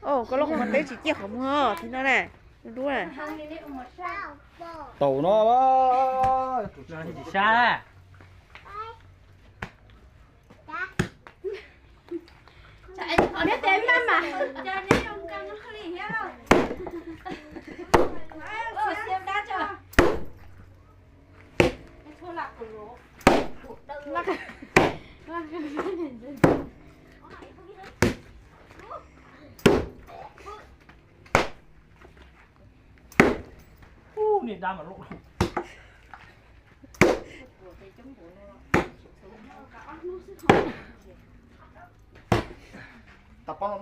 Ồ, có lúc mình đấy chỉ chiếc không hờ thì nó này, đúng này. Tàu nó đó. Nó thì chỉ xa. Biết tên lắm mà. Cho nên ông căng nó không đi hết đâu. Xem đá cho. Thua lạc của lỗ. Lạc. Nhìn ra mà lộ. Tập nó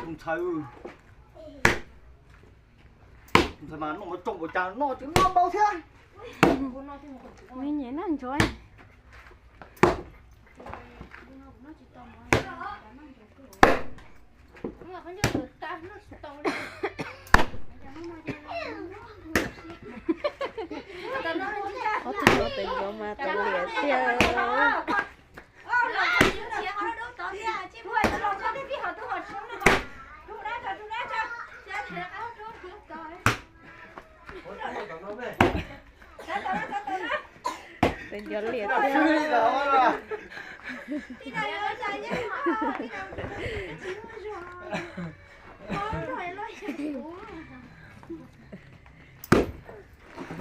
dùng thầy. Thầy mà nó mà trộn vào trà nó chứ nó bao thế. Nghe nhẹ nó ăn chơi. Có tình có tình vô mà tao liệt tiêu. Tình vô liệt tiêu.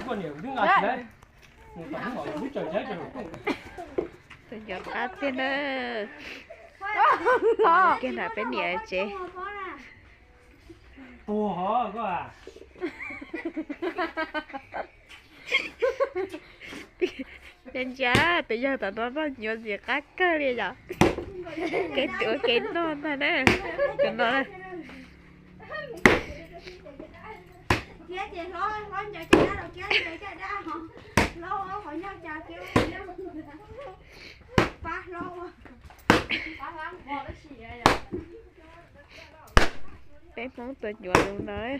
Còn nhiều đứng ngặt đấy. Một tấm mọi người trời chết rồi. Tình vô cá tiên ơ. Cái nào bên nhẹ chị. Ồ hả có à. Nên giá, bây giờ tao nó nhiều gì khác cơ đi nhở. Cái chỗ cái non thôi nè. Cái non. Kia chị lo cho chị ra rồi kia chị ra hả? Lo hỏi nhau chào kêu. Ba lo. Ba lắm bỏ cái gì vậy? Cái món tuyệt vời luôn đấy.